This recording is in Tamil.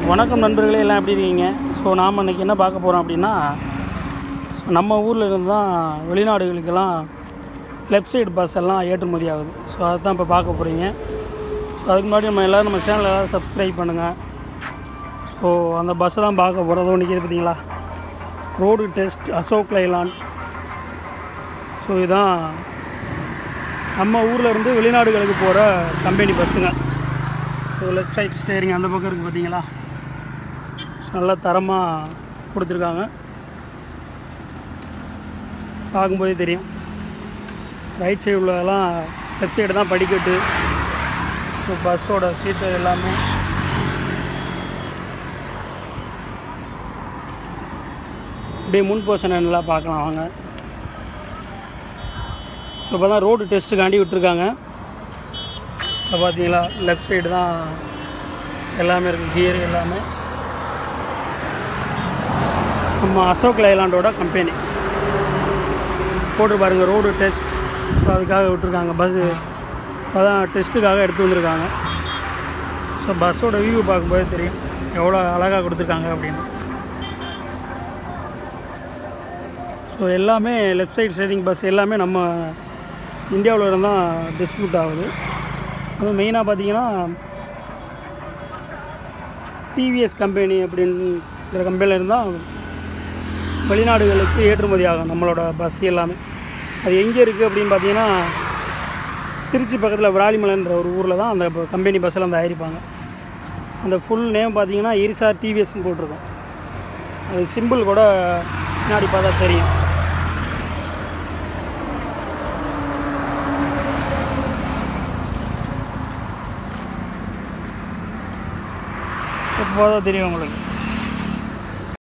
வணக்கம் நண்பர்களே, எல்லாம் எப்படி இருக்கீங்க? ஸோ நாம் இன்றைக்கி என்ன பார்க்க போகிறோம் அப்படின்னா, நம்ம ஊரில் இருந்து தான் வெளிநாடுகளுக்கெல்லாம் லெஃப்ட் சைடு பஸ் எல்லாம் ஏற்றுமதி ஆகுது. ஸோ அதை தான் இப்போ பார்க்க போகிறீங்க. ஸோ அதுக்கு முன்னாடி நம்ம சேனலை ஏதாவது சப்ஸ்கிரைப் பண்ணுங்கள். ஸோ அந்த பஸ்ஸை தான் பார்க்க போகிறதோ நிற்கிது பார்த்தீங்களா, road test Ashok Leyland. So இதுதான் நம்ம ஊரில் இருந்து வெளிநாடுகளுக்கு போகிற கம்பெனி பஸ்ஸுங்க. ஸோ லெஃப்ட் சைட் ஸ்டேரிங் அந்த பக்கம் இருக்குது பார்த்தீங்களா, நல்லா தரமாக கொடுத்துருக்காங்க. பார்க்கும்போதே தெரியும். ரைட் சைடு உள்ளதெல்லாம் லெஃப்ட் சைடு தான் படிக்கட்டு. ஸோ பஸ்ஸோட சீட்டு எல்லாமே அப்படியே முன் போர்ஷன் நல்லா பார்க்கலாம் வாங்க. ஸோ இப்போ தான் ரோடு டெஸ்ட்டுக்காண்டி விட்டுருக்காங்க. இப்போ பார்த்தீங்களா, லெஃப்ட் சைடு தான் எல்லாமே இருக்குது, கியர் எல்லாமே. நம்ம அசோக் லைலாண்டோட கம்பெனி போட்டு பாருங்கள், ரோடு டெஸ்ட். ஸோ அதுக்காக விட்டுருக்காங்க பஸ்ஸு. அதான் டெஸ்ட்டுக்காக எடுத்து வந்திருக்காங்க. ஸோ பஸ்ஸோட வியூ பார்க்கும்போது தெரியும் எவ்வளோ அழகாக கொடுத்துருக்காங்க அப்படின்னு. ஸோ எல்லாமே லெஃப்ட் சைடு ஸ்டேரிங் பஸ் எல்லாமே நம்ம இந்தியாவில் இருந்து தான் டிஸ்ட்ரிபியூட் ஆகுது. அதுவும் மெயினாக பார்த்தீங்கன்னா டிவிஎஸ் கம்பெனி அப்படின்ற கம்பெனியில் இருந்தால் வெளிநாடுகளுக்கு ஏற்றுமதி ஆகும் நம்மளோட பஸ் எல்லாமே. அது எங்கே இருக்குது அப்படின்னு பார்த்தீங்கன்னா, திருச்சி பக்கத்தில் விராலிமலைன்ற ஒரு ஊரில் தான் அந்த கம்பெனி பஸ்ஸெல்லாம் தயாரிப்பாங்க. அந்த ஃபுல் நேம் பார்த்தீங்கன்னா ஈரிசா டிவிஎஸ்ன்னு போட்டிருக்கோம். அது சிம்பிள் கூட பின்னாடி பார்த்தா தெரியும். இப்போ தான் தெரியும் உங்களுக்கு.